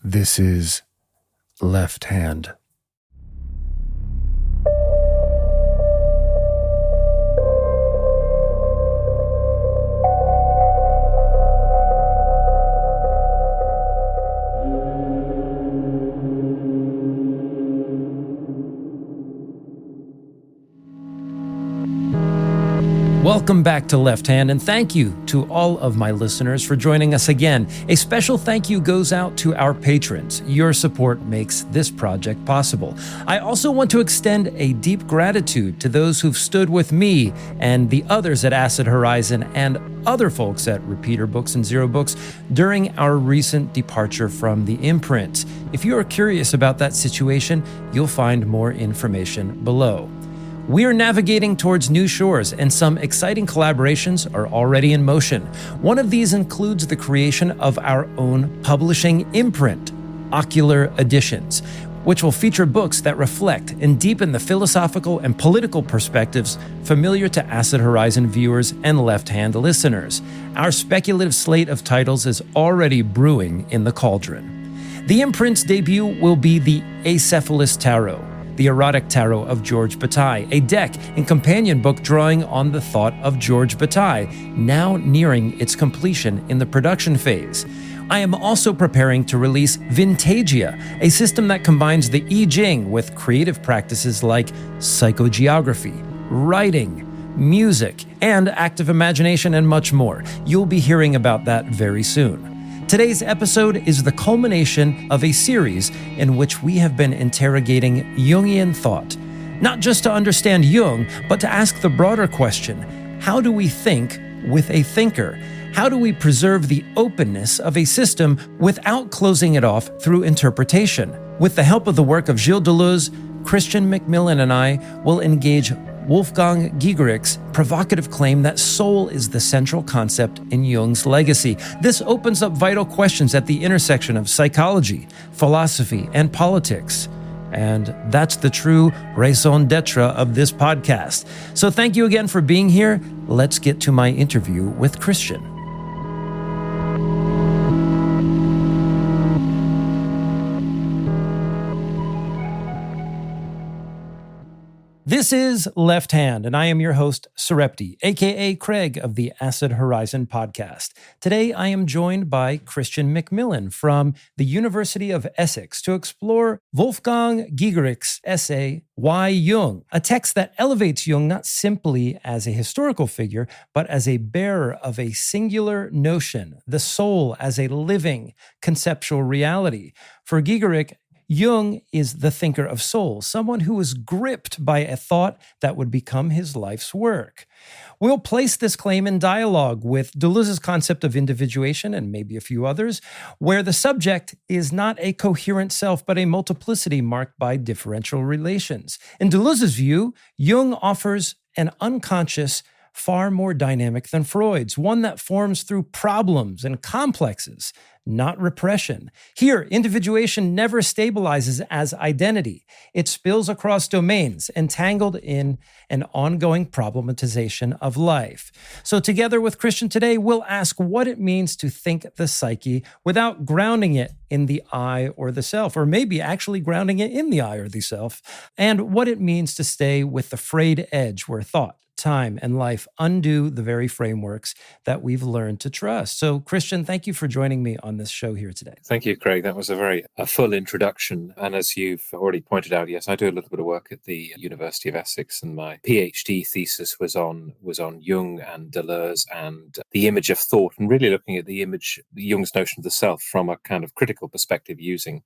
This is Left Hand. Welcome back to Left Hand, and thank you to all of my listeners for joining us again. A special thank you goes out to our patrons. Your support makes this project possible. I also want to extend a deep gratitude to those who've stood with me and the others at Acid Horizon and other folks at Repeater Books and Zero Books during our recent departure from the imprint. If you are curious about that situation, you'll find more information below. We are navigating towards new shores, and some exciting collaborations are already in motion. One of these includes the creation of our own publishing imprint, Ocular Editions, which will feature books that reflect and deepen the philosophical and political perspectives familiar to Acid Horizon viewers and Left Hand listeners. Our speculative slate of titles is already brewing in the cauldron. The imprint's debut will be the Acephalous Tarot, the erotic tarot of George Bataille, a deck and companion book drawing on the thought of George Bataille, now nearing its completion in the production phase. I am also preparing to release Vintagia, a system that combines the I Ching with creative practices like psychogeography, writing, music, and active imagination, and much more. You'll be hearing about that very soon. Today's episode is the culmination of a series in which we have been interrogating Jungian thought, not just to understand Jung, but to ask the broader question: how do we think with a thinker? How do we preserve the openness of a system without closing it off through interpretation? With the help of the work of Gilles Deleuze, Christian McMillan and I will engage Wolfgang Giegerich's provocative claim that soul is the central concept in Jung's legacy. This opens up vital questions at the intersection of psychology, philosophy, and politics. And that's the true raison d'etre of this podcast. So thank you again for being here. Let's get to my interview with Christian. This is Left Hand, and I am your host, Sereptie, aka Craig of the Acid Horizon podcast. Today, I am joined by Christian McMillan from the University of Essex to explore Wolfgang Giegerich's essay, Why Jung?, a text that elevates Jung not simply as a historical figure, but as a bearer of a singular notion, the soul as a living, conceptual reality. For Gigerich, Jung is the thinker of soul, someone who was gripped by a thought that would become his life's work. We'll place this claim in dialogue with Deleuze's concept of individuation and maybe a few others, where the subject is not a coherent self, but a multiplicity marked by differential relations. In Deleuze's view, Jung offers an unconscious, far more dynamic than Freud's, one that forms through problems and complexes, not repression. Here, individuation never stabilizes as identity. It spills across domains, entangled in an ongoing problematization of life. So together with Christian today, we'll ask what it means to think the psyche without grounding it in the I or the self, or maybe actually grounding it in the I or the self, and what it means to stay with the frayed edge where thought, time, and life undo the very frameworks that we've learned to trust. So, Christian, thank you for joining me on this show here today. Thank you, Craig. That was a full introduction. And as you've already pointed out, yes, I do a little bit of work at the University of Essex, and my PhD thesis was on Jung and Deleuze and the image of thought, and really looking at Jung's notion of the self from a kind of critical perspective using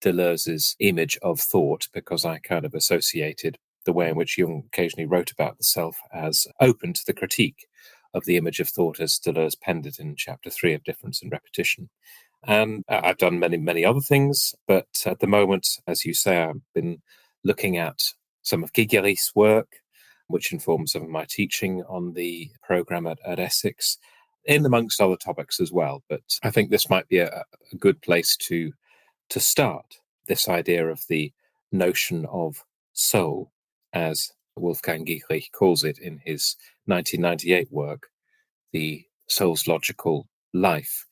Deleuze's image of thought, because I kind of associated the way in which Jung occasionally wrote about the self as open to the critique of the image of thought, as Deleuze penned it in chapter 3 of Difference and Repetition. And I've done many, many other things, but at the moment, as you say, I've been looking at some of Gigerich's work, which informs some of my teaching on the program at Essex, in amongst other topics as well. But I think this might be a good place to start, this idea of the notion of soul, as Wolfgang Giegerich calls it in his 1998 work, The Soul's Logical Life.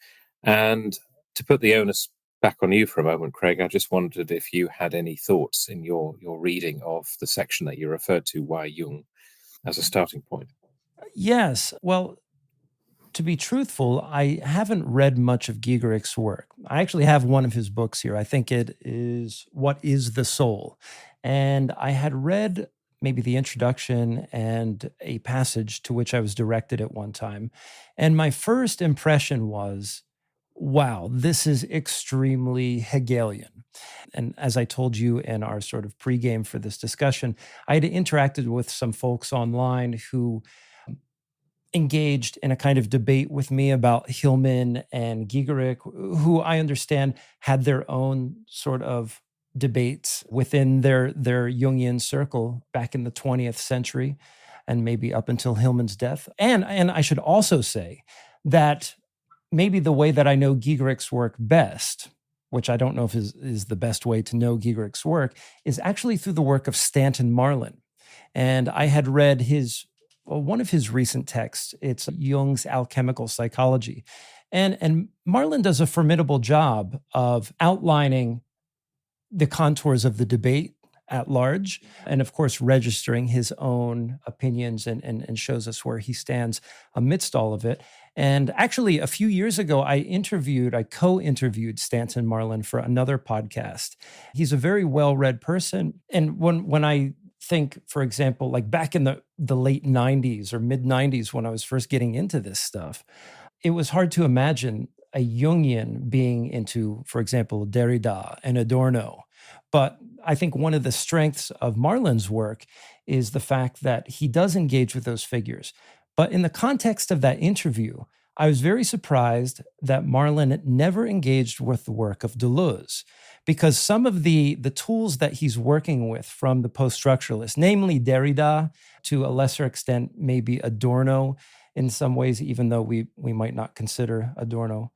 And to put the onus back on you for a moment, Craig, I just wondered if you had any thoughts in your reading of the section that you referred to, Why Jung, as a starting point. Yes. Well, to be truthful, I haven't read much of Giegerich's work. I actually have one of his books here. I think it is What is the Soul? And I had read maybe the introduction and a passage to which I was directed at one time. And my first impression was, wow, this is extremely Hegelian. And as I told you in our sort of pregame for this discussion, I had interacted with some folks online who engaged in a kind of debate with me about Hillman and Gigerich, who I understand had their own sort of debates within their Jungian circle back in the 20th century and maybe up until Hillman's death. And I should also say that maybe the way that I know Giegerich's work best, which I don't know if is the best way to know Giegerich's work, is actually through the work of Stanton Marlin. And I had read one of his recent texts. It's Jung's Alchemical Psychology. And Marlin does a formidable job of outlining the contours of the debate at large, and of course, registering his own opinions and shows us where he stands amidst all of it. And actually, a few years ago, I co-interviewed Stanton Marlin for another podcast. He's a very well-read person. And when I think, for example, like back in the late 90s or mid 90s when I was first getting into this stuff, it was hard to imagine a Jungian being into, for example, Derrida and Adorno. But I think one of the strengths of Marlin's work is the fact that he does engage with those figures. But in the context of that interview, I was very surprised that Marlin never engaged with the work of Deleuze, because some of the tools that he's working with from the post-structuralists, namely Derrida, to a lesser extent, maybe Adorno in some ways, even though we might not consider Adorno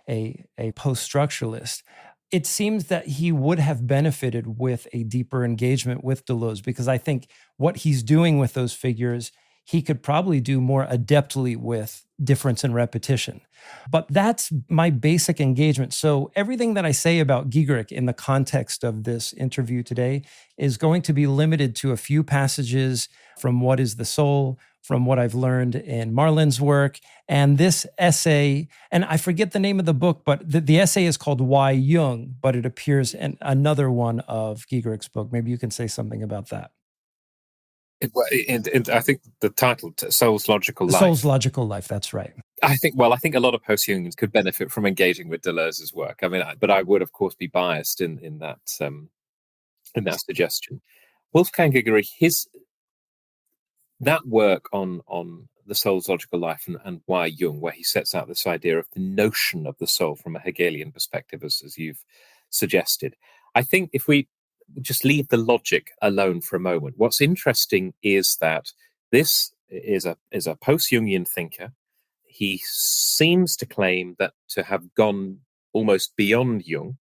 a post-structuralist, it seems that he would have benefited with a deeper engagement with Deleuze, because I think what he's doing with those figures, he could probably do more adeptly with difference and repetition. But that's my basic engagement. So everything that I say about Gigerich in the context of this interview today is going to be limited to a few passages from What is the Soul, from what I've learned in Marlin's work, and this essay, and I forget the name of the book, but the essay is called Why Jung, but it appears in another one of Giegerich's book. Maybe you can say something about that. I think the title, Soul's Logical Life. Soul's Logical Life, that's right. I think a lot of post-Jungians could benefit from engaging with Deleuze's work. I mean, but I would, of course, be biased in that suggestion. Wolfgang Giegerich, that work on the soul's logical life and Why Jung, where he sets out this idea of the notion of the soul from a Hegelian perspective, as you've suggested. I think if we just leave the logic alone for a moment, what's interesting is that this is a post-Jungian thinker. He seems to claim that to have gone almost beyond Jung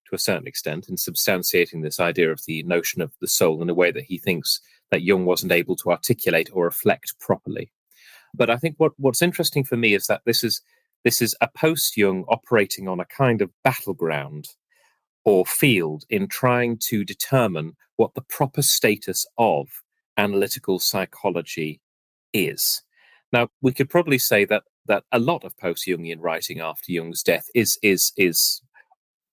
to a certain extent in substantiating this idea of the notion of the soul in a way that he thinks that Jung wasn't able to articulate or reflect properly. But I think what's interesting for me is that this is a post-Jung operating on a kind of battleground or field in trying to determine what the proper status of analytical psychology is. Now, we could probably say that a lot of post-Jungian writing after Jung's death is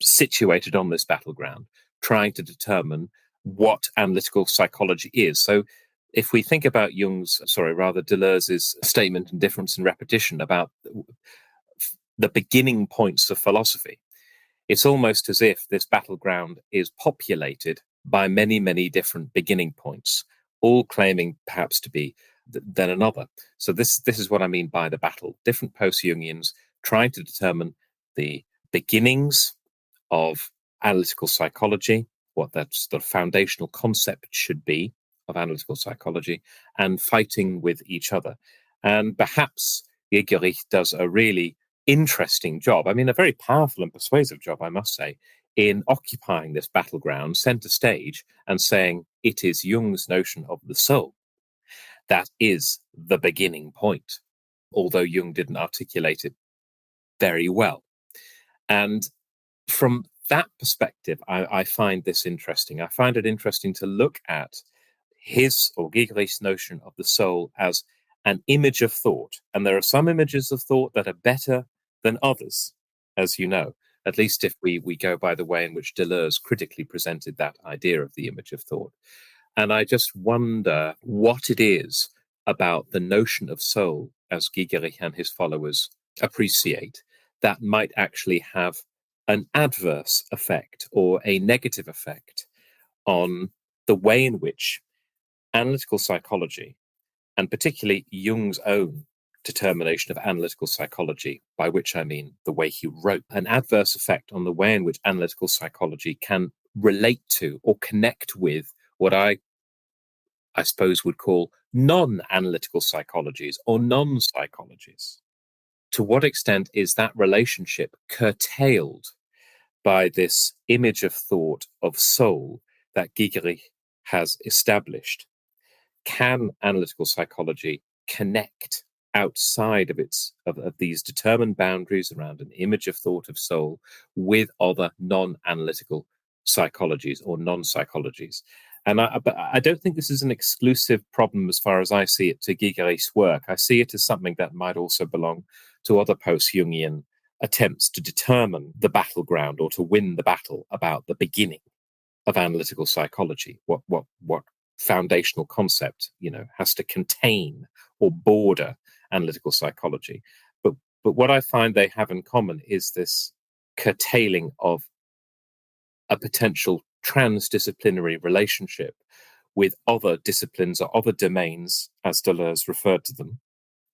situated on this battleground, trying to determine what analytical psychology is. So if we think about Deleuze's statement in Difference and Repetition about the beginning points of philosophy, it's almost as if this battleground is populated by many, many different beginning points, all claiming perhaps to be than another. So this is what I mean by the battle. Different post-Jungians trying to determine the beginnings of analytical psychology, what that sort of foundational concept should be of analytical psychology, and fighting with each other. And perhaps Gigerich does a really interesting job, I mean, a very powerful and persuasive job, I must say, in occupying this battleground, center stage, and saying it is Jung's notion of the soul that is the beginning point, although Jung didn't articulate it very well. And from that perspective, I find this interesting. I find it interesting to look at his or Gigerich's notion of the soul as an image of thought. And there are some images of thought that are better than others, as you know, at least if we go by the way in which Deleuze critically presented that idea of the image of thought. And I just wonder what it is about the notion of soul, as Gigerich and his followers appreciate, that might actually have an adverse effect or a negative effect on the way in which analytical psychology, and particularly Jung's own determination of analytical psychology, by which I mean the way he wrote, an adverse effect on the way in which analytical psychology can relate to or connect with what I suppose would call non-analytical psychologies or non-psychologies. To what extent is that relationship curtailed by this image of thought of soul that Gigerich has established? Can analytical psychology connect outside of these determined boundaries around an image of thought of soul with other non-analytical psychologies or non-psychologies? And but I don't think this is an exclusive problem as far as I see it to Gigerich's work. I see it as something that might also belong to other post-Jungian attempts to determine the battleground or to win the battle about the beginning of analytical psychology. What foundational concept, has to contain or border analytical psychology. But what I find they have in common is this curtailing of a potential transdisciplinary relationship with other disciplines or other domains, as Deleuze referred to them,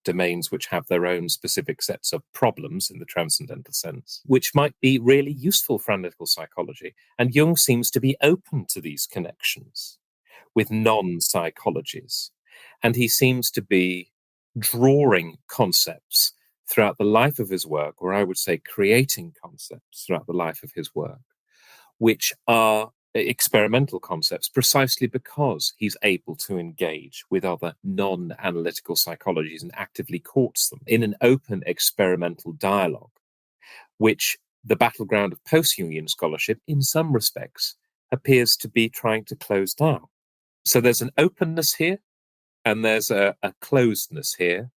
domains which have their own specific sets of problems in the transcendental sense, which might be really useful for analytical psychology. And Jung seems to be open to these connections with non-psychologies. And he seems to be drawing concepts throughout the life of his work, or I would say creating concepts throughout the life of his work, which are experimental concepts precisely because he's able to engage with other non-analytical psychologies and actively courts them in an open experimental dialogue, which the battleground of post-Jungian scholarship, in some respects, appears to be trying to close down. So there's an openness here, and there's a closedness here,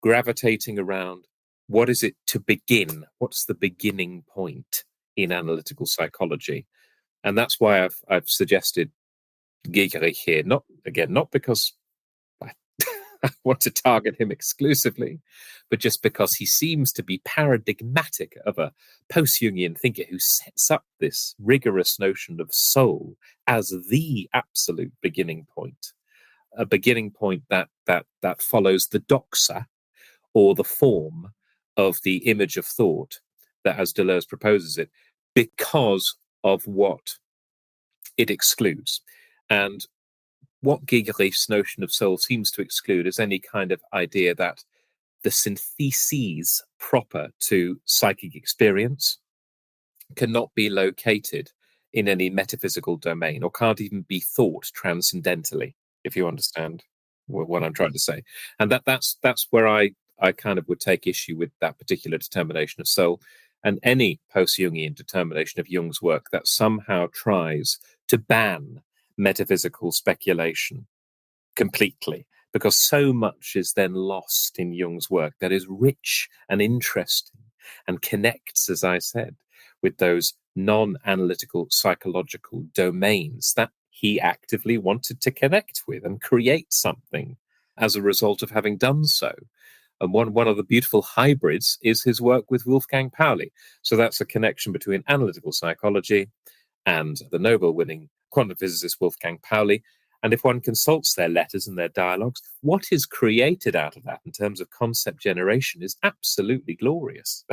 gravitating around what is it to begin? What's the beginning point in analytical psychology? And that's why I've suggested Gigerich here, not because I want to target him exclusively, but just because he seems to be paradigmatic of a post-Jungian thinker who sets up this rigorous notion of soul as the absolute beginning point, a beginning point that follows the doxa, or the form of the image of thought that, as Deleuze proposes it, because of what it excludes. And what Gigerich's notion of soul seems to exclude is any kind of idea that the syntheses proper to psychic experience cannot be located in any metaphysical domain, or can't even be thought transcendentally, if you understand what I'm trying to say. And that's where I kind of would take issue with that particular determination of soul, and any post-Jungian determination of Jung's work that somehow tries to ban metaphysical speculation completely, because so much is then lost in Jung's work that is rich and interesting and connects, as I said, with those non-analytical psychological domains that he actively wanted to connect with and create something as a result of having done so. And one of the beautiful hybrids is his work with Wolfgang Pauli. So that's a connection between analytical psychology and the Nobel-winning quantum physicist Wolfgang Pauli. And if one consults their letters and their dialogues, what is created out of that in terms of concept generation is absolutely glorious.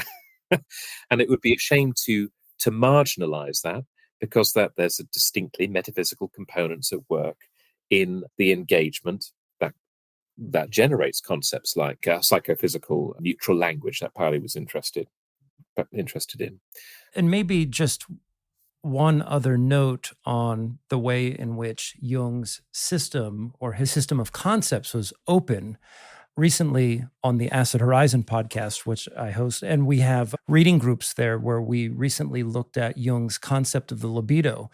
And it would be a shame to marginalize that, because there's a distinctly metaphysical components at work in the engagement that generates concepts like psychophysical neutral language that Pauli was interested in. And maybe just one other note on the way in which Jung's system, or his system of concepts, was open. recently on the Acid Horizon podcast, which I host, and we have reading groups there where we recently looked at Jung's concept of the libido.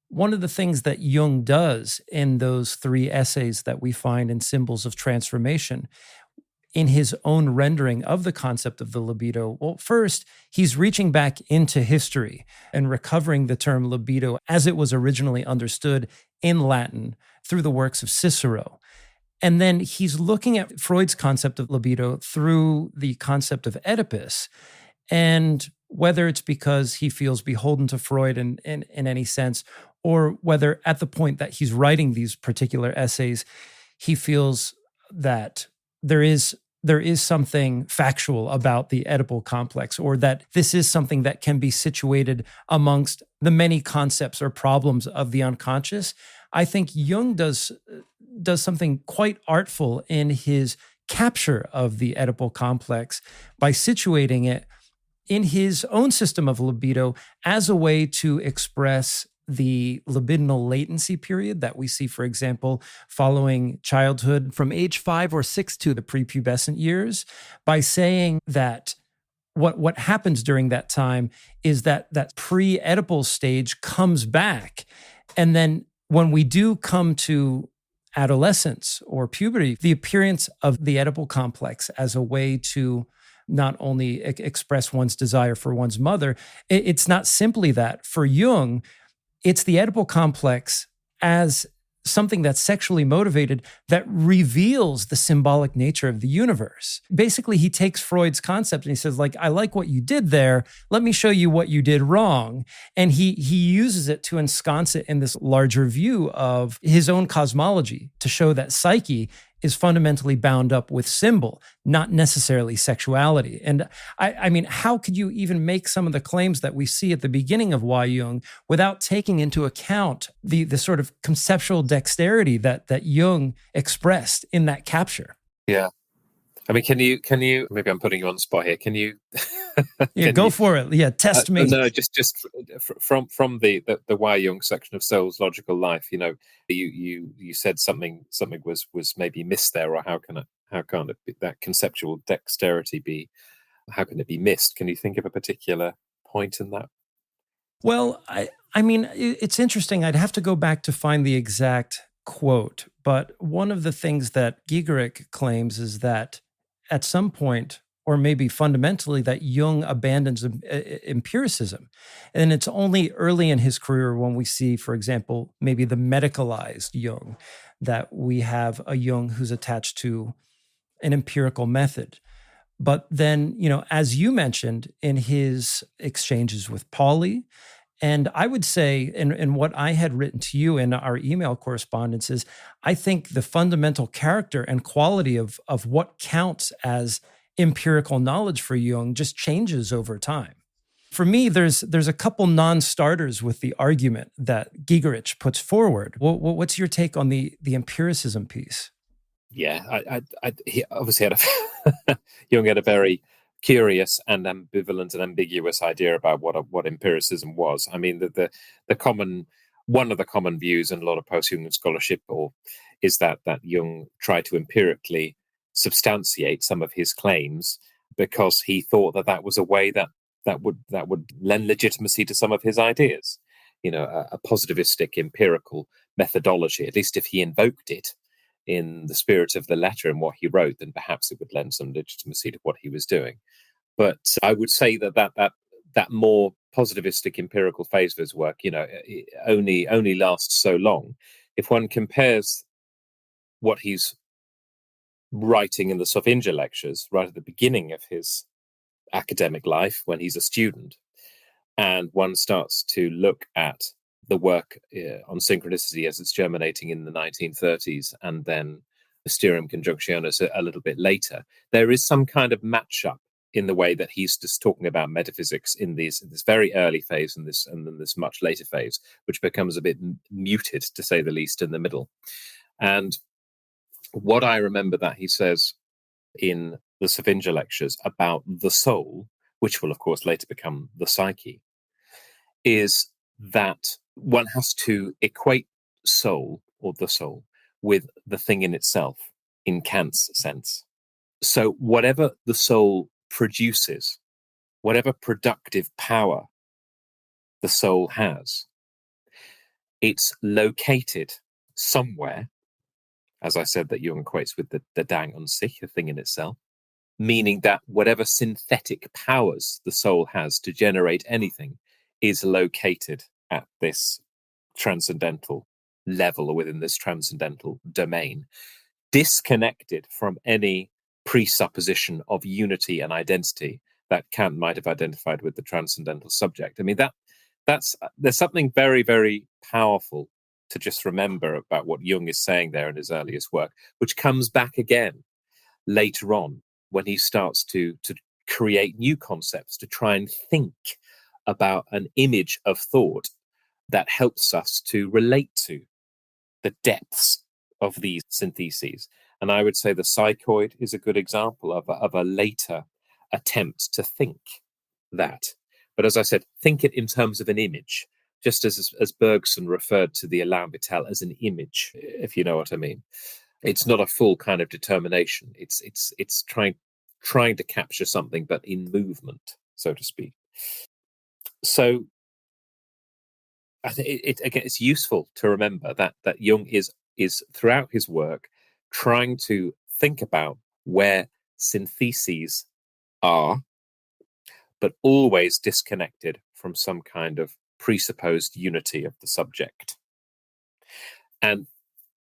One of the things that Jung does in those 3 essays that we find in Symbols of Transformation, in his own rendering of the concept of the libido, well, first, he's reaching back into history and recovering the term libido as it was originally understood in Latin through the works of Cicero. And then he's looking at Freud's concept of libido through the concept of Oedipus. And whether it's because he feels beholden to Freud in any sense, or whether at the point that he's writing these particular essays, he feels that there is something factual about the Oedipal complex, or that this is something that can be situated amongst the many concepts or problems of the unconscious. I think Jung does something quite artful in his capture of the Oedipal complex by situating it in his own system of libido as a way to express the libidinal latency period that we see, for example, following childhood from age 5 or 6 to the prepubescent years, by saying that what happens during that time is that pre-Oedipal stage comes back. And then when we do come to adolescence or puberty, the appearance of the Oedipal complex as a way to not only express one's desire for one's mother, it's not simply that. For Jung, it's the Oedipal complex as something that's sexually motivated that reveals the symbolic nature of the universe. Basically, he takes Freud's concept and he says, like, I like what you did there. Let me show you what you did wrong. And he uses it to ensconce it in this larger view of his own cosmology to show that psyche is fundamentally bound up with symbol, not necessarily sexuality. And I mean, how could you even make some of the claims that we see at the beginning of Why Jung without taking into account the sort of conceptual dexterity that Jung expressed in that capture? Yeah. I mean, can you, maybe I'm putting you on the spot here. Can you? Yeah, go for it. Yeah, test me. No, just from the Why Jung section of Soul's Logical Life, you said something was maybe missed there, or how can it be, that conceptual dexterity be, how can it be missed? Can you think of a particular point in that? Well, I mean, it's interesting. I'd have to go back to find the exact quote, but one of the things that Gigerich claims is that at some point, or maybe fundamentally, that Jung abandons empiricism. And it's only early in his career when we see, for example, maybe the medicalized Jung, that we have a Jung who's attached to an empirical method. But then, as you mentioned in his exchanges with Pauli, and I would say, in what I had written to you in our email correspondence, is I think the fundamental character and quality of what counts as empirical knowledge for Jung just changes over time. For me, there's a couple non-starters with the argument that Gigerich puts forward. What's your take on the empiricism piece? Yeah, he obviously Jung had a very curious and ambivalent and ambiguous idea about what empiricism was. I mean, one of the common views in a lot of post-Jungian scholarship is that Jung tried to empirically substantiate some of his claims because he thought that was a way that would lend legitimacy to some of his ideas. A positivistic empirical methodology, at least if he invoked it in the spirit of the letter and what he wrote, then perhaps it would lend some legitimacy to what he was doing. But I would say that more positivistic empirical phase of his work, it only lasts so long. If one compares what he's writing in the Sofinja lectures right at the beginning of his academic life when he's a student, and one starts to look at the work on synchronicity as it's germinating in the 1930s, and then Mysterium Conjunctionis a little bit later, there is some kind of matchup in the way that he's just talking about metaphysics in this very early phase and then this much later phase, which becomes a bit muted, to say the least, in the middle. And what I remember that he says in the Sofinja lectures about the soul, which will of course later become the psyche, is that one has to equate soul, or the soul, with the thing in itself, in Kant's sense. So whatever the soul produces, whatever productive power the soul has, it's located somewhere, as I said, that Jung equates with the Dang an sich, the thing in itself, meaning that whatever synthetic powers the soul has to generate anything is located at this transcendental level or within this transcendental domain, disconnected from any presupposition of unity and identity that Kant might have identified with the transcendental subject. I mean, there's something very, very powerful to just remember about what Jung is saying there in his earliest work, which comes back again later on when he starts to create new concepts, to try and think about an image of thought that helps us to relate to the depths of these syntheses. And I would say the psychoid is a good example of a later attempt to think that. But as I said, think it in terms of an image, just as Bergson referred to the élan vital as an image, if you know what I mean. It's not a full kind of determination. It's trying to capture something, but in movement, so to speak. So I think it's useful to remember that Jung is throughout his work trying to think about where syntheses are, but always disconnected from some kind of presupposed unity of the subject. And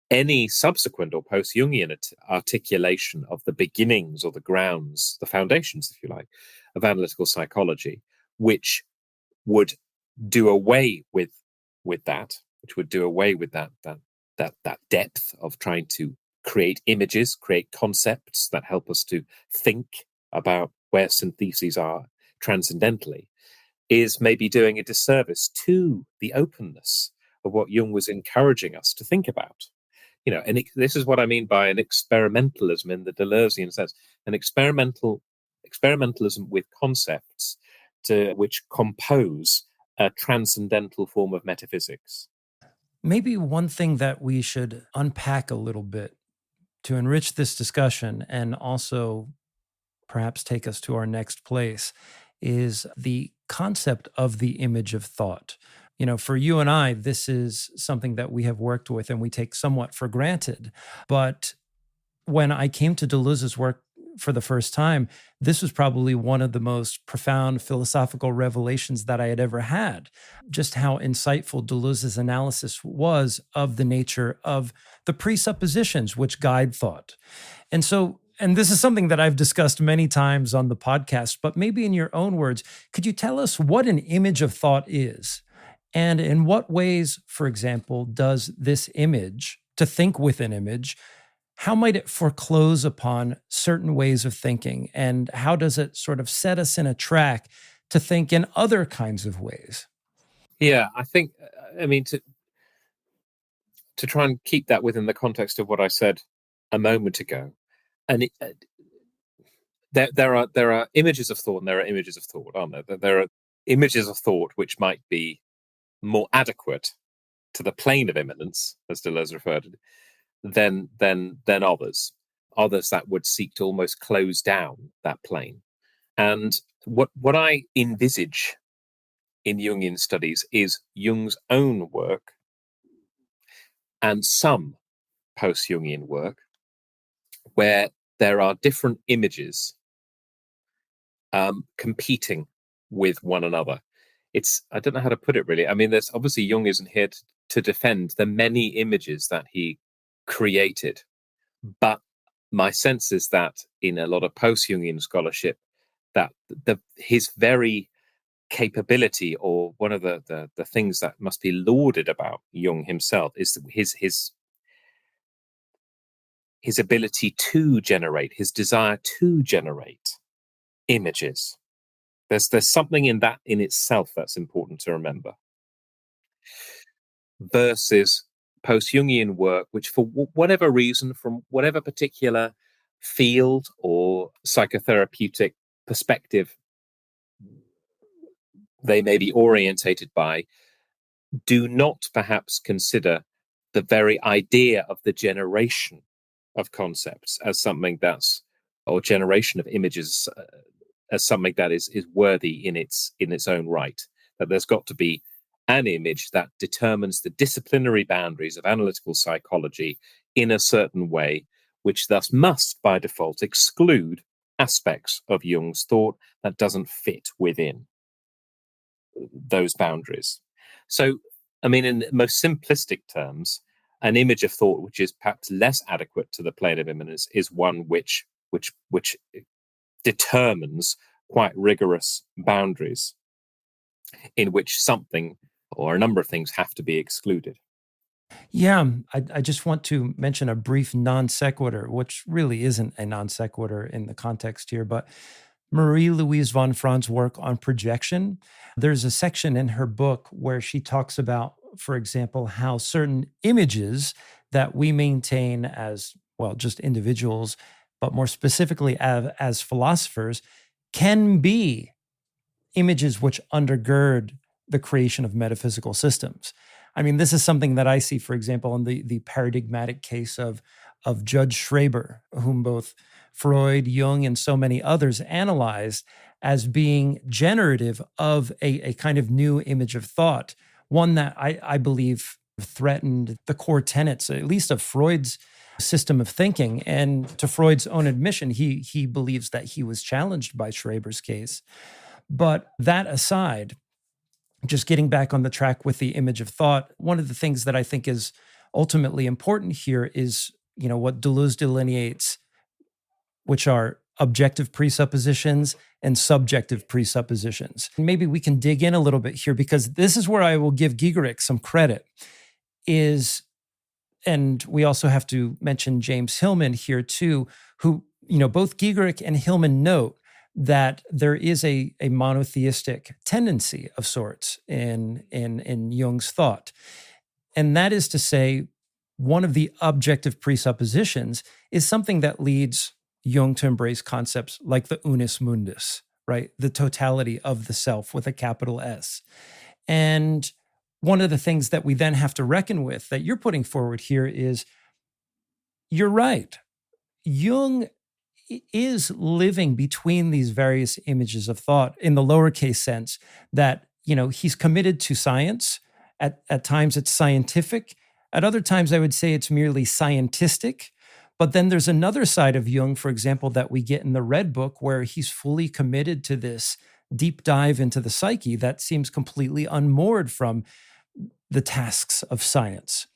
any subsequent or post-Jungian articulation of the beginnings or the grounds, the foundations, if you like, of analytical psychology, which would do away with that, which would do away with that depth of trying to create images, create concepts that help us to think about where syntheses are transcendentally, is maybe doing a disservice to the openness of what Jung was encouraging us to think about. You know, and this is what I mean by an experimentalism in the Deleuzean sense, an experimentalism with concepts which compose a transcendental form of metaphysics. Maybe one thing that we should unpack a little bit to enrich this discussion and also perhaps take us to our next place is the concept of the image of thought. You know, for you and I, this is something that we have worked with and we take somewhat for granted. But when I came to Deleuze's work for the first time, this was probably one of the most profound philosophical revelations that I had ever had. Just how insightful Deleuze's analysis was of the nature of the presuppositions which guide thought. And so, and this is something that I've discussed many times on the podcast, but maybe in your own words, could you tell us what an image of thought is? And in what ways, for example, does this image, to think with an image, how might it foreclose upon certain ways of thinking? And how does it sort of set us in a track to think in other kinds of ways? Yeah, I think, I mean, to try and keep that within the context of what I said a moment ago, and there are images of thought and there are images of thought, aren't there? There are images of thought which might be more adequate to the plane of immanence, as Deleuze referred to it, than others that would seek to almost close down that plane. And what I envisage in Jungian studies is Jung's own work and some post-Jungian work where there are different images competing with one another. I don't know how to put it really. I mean, there's obviously Jung isn't here to defend the many images that he created. But my sense is that in a lot of post-Jungian scholarship, that his very capability, or one of the things that must be lauded about Jung himself, is his ability to generate, his desire to generate images. There's something in that in itself that's important to remember. Versus post-Jungian work, which for whatever reason, from whatever particular field or psychotherapeutic perspective they may be orientated by, do not perhaps consider the very idea of the generation of concepts as something that's or generation of images as something that is worthy in its own right. That there's got to be an image that determines the disciplinary boundaries of analytical psychology in a certain way, which thus must, by default, exclude aspects of Jung's thought that doesn't fit within those boundaries. So, I mean, in most simplistic terms, an image of thought which is perhaps less adequate to the plane of immanence is one which determines quite rigorous boundaries in which something or a number of things have to be excluded. Yeah, I just want to mention a brief non sequitur, which really isn't a non sequitur in the context here, but Marie-Louise von Frahn's work on projection, there's a section in her book where she talks about, for example, how certain images that we maintain as, well, just individuals, but more specifically as philosophers, can be images which undergird the creation of metaphysical systems. I mean, this is something that I see, for example, in the paradigmatic case of Judge Schreber, whom both Freud, Jung, and so many others analyzed as being generative of a kind of new image of thought, one that I believe threatened the core tenets, at least of Freud's system of thinking. And to Freud's own admission, he believes that he was challenged by Schreber's case. But that aside, just getting back on the track with the image of thought, one of the things that I think is ultimately important here is, what Deleuze delineates, which are objective presuppositions and subjective presuppositions. Maybe we can dig in a little bit here, because this is where I will give Gigerich some credit, and we also have to mention James Hillman here too, who, both Gigerich and Hillman note that there is a monotheistic tendency of sorts in Jung's thought. And that is to say, one of the objective presuppositions is something that leads Jung to embrace concepts like the unus mundus, right? The totality of the self with a capital S. And one of the things that we then have to reckon with that you're putting forward here is, you're right. Jung is living between these various images of thought in the lowercase sense that, he's committed to science. At times it's scientific. At other times I would say it's merely scientistic. But then there's another side of Jung, for example, that we get in the Red Book, where he's fully committed to this deep dive into the psyche that seems completely unmoored from the tasks of science.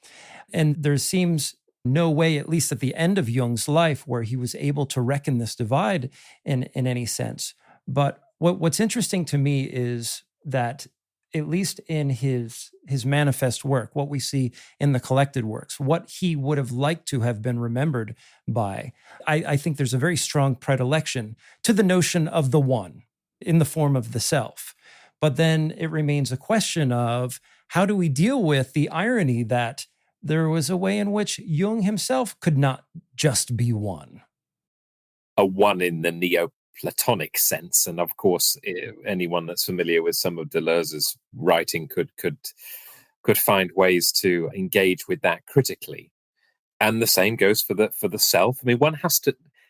And there seems no way, at least at the end of Jung's life, where he was able to reckon this divide in any sense. But what's interesting to me is that, at least in his manifest work, what we see in the collected works, what he would have liked to have been remembered by, I think there's a very strong predilection to the notion of the one in the form of the self. But then it remains a question of, how do we deal with the irony that there was a way in which Jung himself could not just be one? A one in the Neoplatonic sense. And of course, anyone that's familiar with some of Deleuze's writing could find ways to engage with that critically. And the same goes for the self. I mean,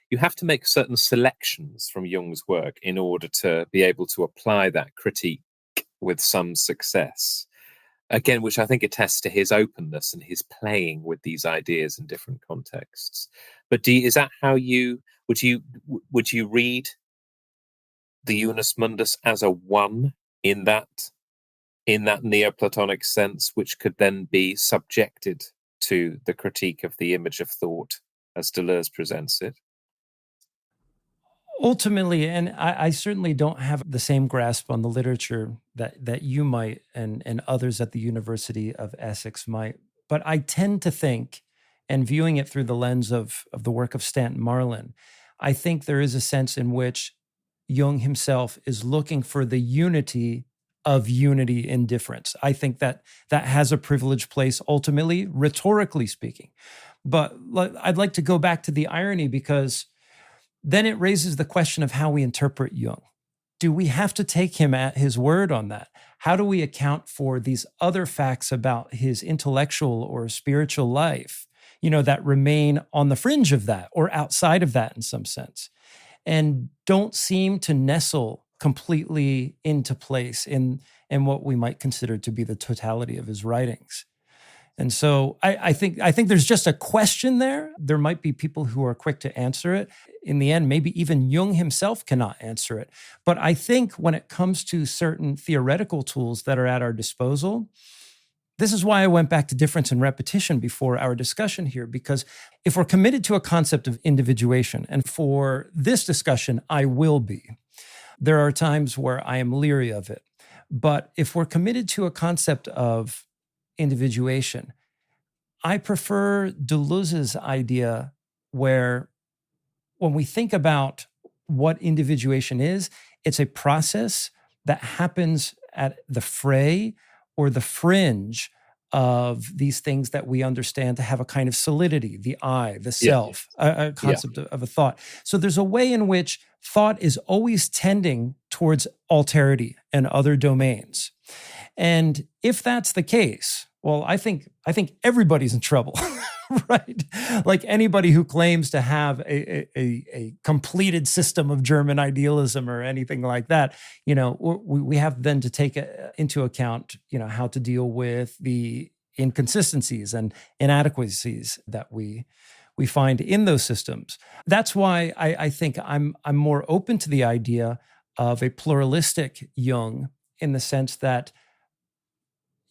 you have to make certain selections from Jung's work in order to be able to apply that critique with some success. Again, which I think attests to his openness and his playing with these ideas in different contexts. But is that how would you read the unus mundus as a one in that Neoplatonic sense, which could then be subjected to the critique of the image of thought as Deleuze presents it? Ultimately, and I certainly don't have the same grasp on the literature that you might and others at the University of Essex might, but I tend to think, and viewing it through the lens of the work of Stanton Marlin, I think there is a sense in which Jung himself is looking for the unity of unity in difference. I think that has a privileged place ultimately, rhetorically speaking. But I'd like to go back to the irony, because then it raises the question of how we interpret Jung. Do we have to take him at his word on that? How do we account for these other facts about his intellectual or spiritual life, that remain on the fringe of that or outside of that in some sense? and don't seem to nestle completely into place in what we might consider to be the totality of his writings. And so I think there's just a question there. There might be people who are quick to answer it. In the end, maybe even Jung himself cannot answer it. But I think when it comes to certain theoretical tools that are at our disposal, this is why I went back to difference and repetition before our discussion here, because if we're committed to a concept of individuation, and for this discussion, I will be, there are times where I am leery of it. But if we're committed to a concept of individuation, I prefer Deleuze's idea where when we think about what individuation is, it's a process that happens at the fray or the fringe of these things that we understand to have a kind of solidity, the I, the self, a concept of a thought. So there's a way in which thought is always tending towards alterity and other domains. And if that's the case, well, I think everybody's in trouble, right? Like anybody who claims to have a completed system of German idealism or anything like that, we have then to take into account, how to deal with the inconsistencies and inadequacies that we find in those systems. That's why I think I'm more open to the idea of a pluralistic Jung, in the sense that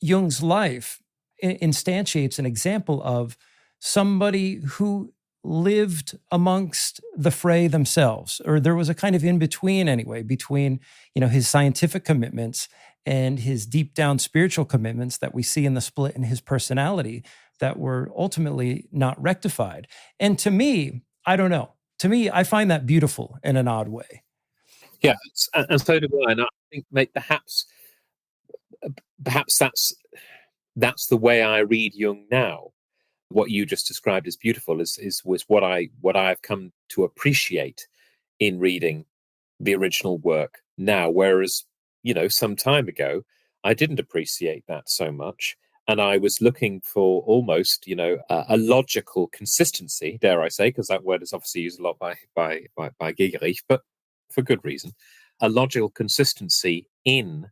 Jung's life instantiates an example of somebody who lived amongst the fray themselves, or there was a kind of in-between anyway, between, his scientific commitments and his deep down spiritual commitments that we see in the split in his personality that were ultimately not rectified. And to me, I don't know. To me, I find that beautiful in an odd way. Yeah, and so do I. And I think perhaps that's the way I read Jung now. What you just described as beautiful was what I've come to appreciate in reading the original work now. Whereas, some time ago, I didn't appreciate that so much. And I was looking for almost, a logical consistency, dare I say, because that word is obviously used a lot by Gigerich, but for good reason. A logical consistency in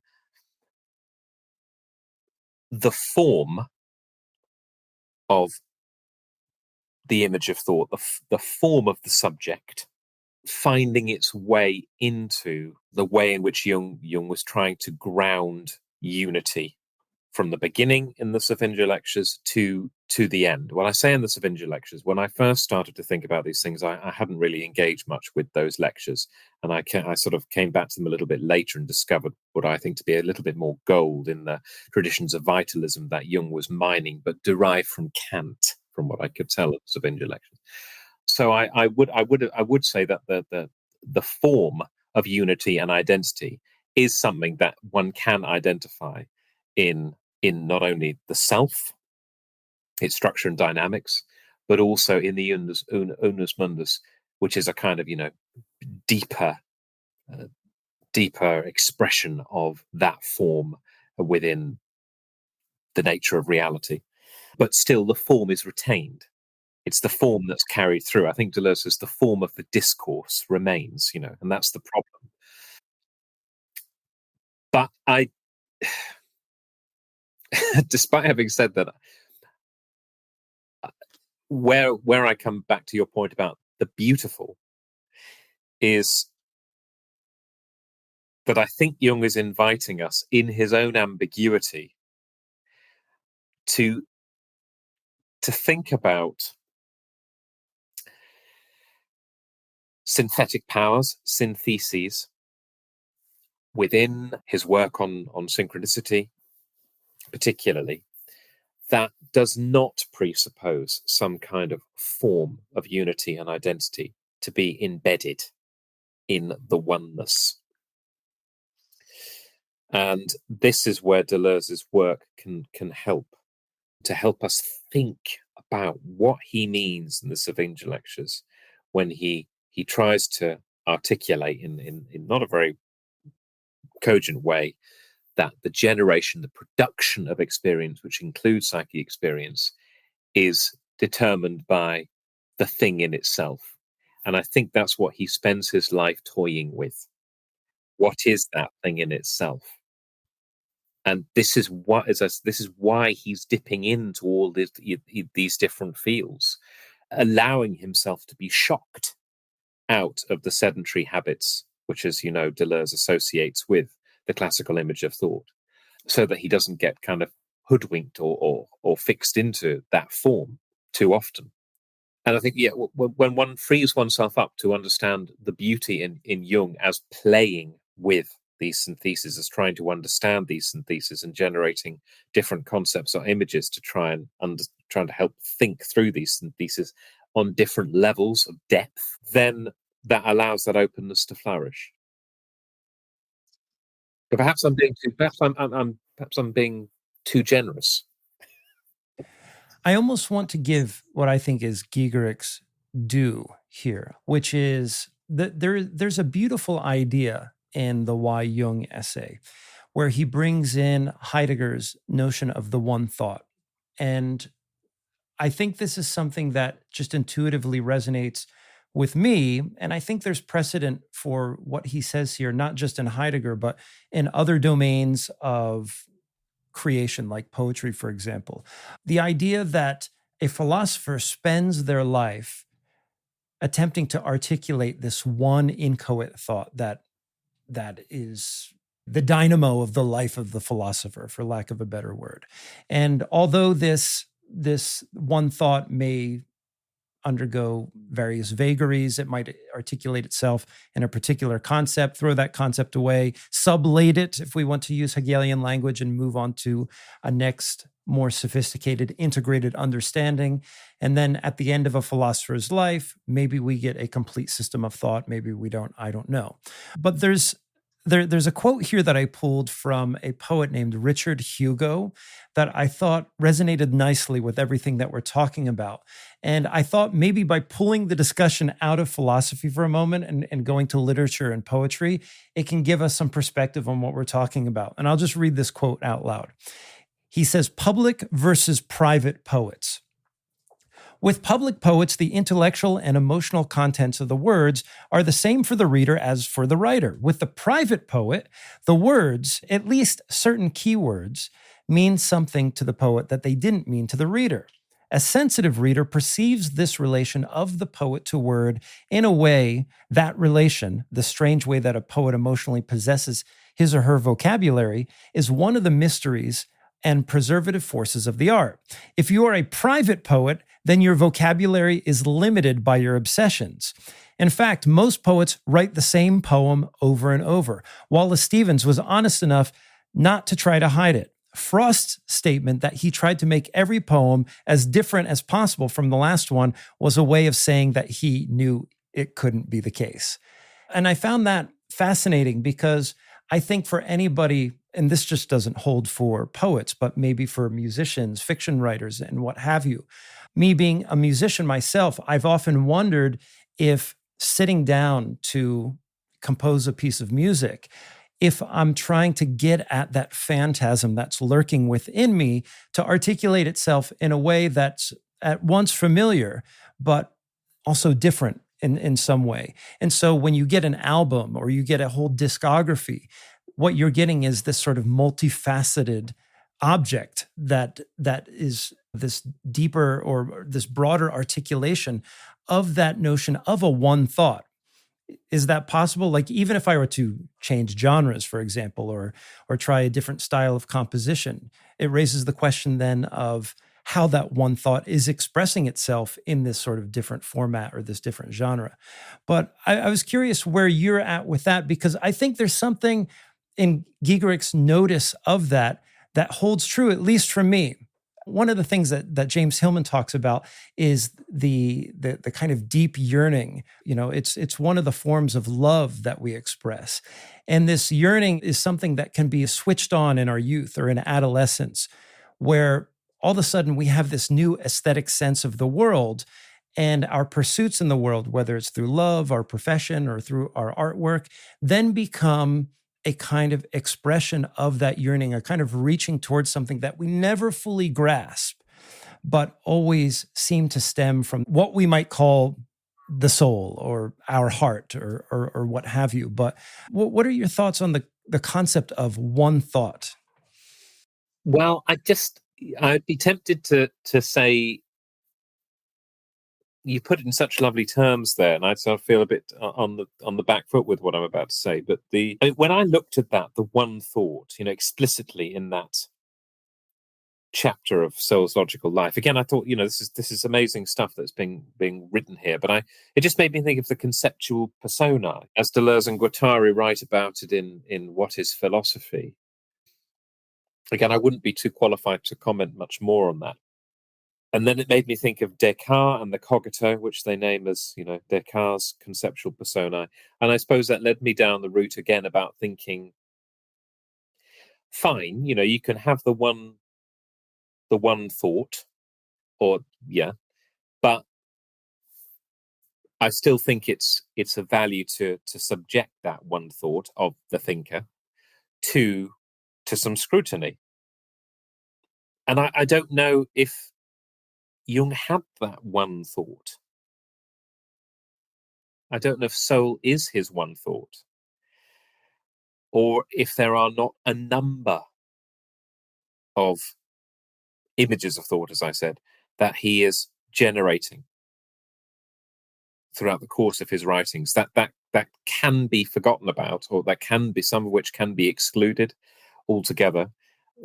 the form of the image of thought, the form of the subject, finding its way into the way in which Jung was trying to ground unity from the beginning in the Sereptie lectures to the end. When I say in the Sereptie lectures, when I first started to think about these things, I hadn't really engaged much with those lectures. And I sort of came back to them a little bit later and discovered what I think to be a little bit more gold in the traditions of vitalism that Jung was mining, but derived from Kant, from what I could tell of the Sereptie lectures. So I would say that the form of unity and identity is something that one can identify in not only the self, its structure and dynamics, but also in the unus mundus, which is a kind of deeper expression of that form within the nature of reality. But still, the form is retained. It's the form that's carried through. I think Deleuze says the form of the discourse remains, and that's the problem. But despite having said that, where I come back to your point about the beautiful is that I think Jung is inviting us in his own ambiguity to think about synthetic powers, syntheses, within his work on synchronicity, particularly, that does not presuppose some kind of form of unity and identity to be embedded in the oneness. And this is where Deleuze's work can help, to help us think about what he means in the Sereptie lectures when he tries to articulate in not a very cogent way that the generation, the production of experience, which includes psychic experience, is determined by the thing in itself. And I think that's what he spends his life toying with. What is that thing in itself? And this is why he's dipping into all these different fields, allowing himself to be shocked out of the sedentary habits, which, as you know, Deleuze associates with the classical image of thought, so that he doesn't get kind of hoodwinked or fixed into that form too often. And I think, yeah, when one frees oneself up to understand the beauty in Jung as playing with these syntheses, as trying to understand these syntheses and generating different concepts or images to trying to help think through these syntheses on different levels of depth, then that allows that openness to flourish. But perhaps I'm being too generous. I almost want to give what I think is Giegerich's due here, which is that there's a beautiful idea in the Why Jung essay where he brings in Heidegger's notion of the one thought. And I think this is something that just intuitively resonates with me. And I think there's precedent for what he says here, not just in Heidegger, but in other domains of creation, like poetry, for example. The idea that a philosopher spends their life attempting to articulate this one inchoate thought that is the dynamo of the life of the philosopher, for lack of a better word. And although this one thought may undergo various vagaries, it might articulate itself in a particular concept, throw that concept away, sublate it, if we want to use Hegelian language, and move on to a next more sophisticated, integrated understanding. And then at the end of a philosopher's life, maybe we get a complete system of thought, maybe we don't, I don't know. But there's a quote here that I pulled from a poet named Richard Hugo that I thought resonated nicely with everything that we're talking about. And I thought maybe by pulling the discussion out of philosophy for a moment and going to literature and poetry, it can give us some perspective on what we're talking about. And I'll just read this quote out loud. He says, "Public versus private poets. With public poets, the intellectual and emotional contents of the words are the same for the reader as for the writer. With the private poet, the words, at least certain keywords, mean something to the poet that they didn't mean to the reader. A sensitive reader perceives this relation of the poet to word in a way, that relation, the strange way that a poet emotionally possesses his or her vocabulary, is one of the mysteries and preservative forces of the art. If you are a private poet, then your vocabulary is limited by your obsessions. In fact, most poets write the same poem over and over. Wallace Stevens was honest enough not to try to hide it. Frost's statement that he tried to make every poem as different as possible from the last one was a way of saying that he knew it couldn't be the case. And I found that fascinating because I think for anybody, and this just doesn't hold for poets, but maybe for musicians, fiction writers, and what have you. Me being a musician myself, I've often wondered if sitting down to compose a piece of music, if I'm trying to get at that phantasm that's lurking within me to articulate itself in a way that's at once familiar, but also different in some way. And so when you get an album or you get a whole discography, what you're getting is this sort of multifaceted object that is this deeper or this broader articulation of that notion of a one thought. Is that possible? Like, even if I were to change genres, for example, or try a different style of composition, it raises the question then of how that one thought is expressing itself in this sort of different format or this different genre. But I was curious where you're at with that, because I think there's something in Giegerich's notice of that holds true, at least for me. One of the things that James Hillman talks about is the kind of deep yearning. You know, it's one of the forms of love that we express. And this yearning is something that can be switched on in our youth or in adolescence, where all of a sudden we have this new aesthetic sense of the world, and our pursuits in the world, whether it's through love, our profession, or through our artwork, then become a kind of expression of that yearning, a kind of reaching towards something that we never fully grasp, but always seem to stem from what we might call the soul or our heart or what have you. But what are your thoughts on the concept of one thought? Well, I'd be tempted to say, you put it in such lovely terms there, and I sort of feel a bit on the back foot with what I'm about to say. But when I looked at that, the one thought, explicitly in that chapter of Soul's Logical Life, again, I thought, this is amazing stuff that's being written here. But it just made me think of the conceptual persona, as Deleuze and Guattari write about it in What is Philosophy. Again, I wouldn't be too qualified to comment much more on that. And then it made me think of Descartes and the cogito, which they name as, Descartes' conceptual persona. And I suppose that led me down the route again about thinking, fine, you can have the one thought, but I still think it's a value to subject that one thought of the thinker to some scrutiny. And I don't know if Jung had that one thought. I don't know if soul is his one thought, or if there are not a number of images of thought, as I said, that he is generating throughout the course of his writings, that can be forgotten about, or that can be, some of which can be excluded altogether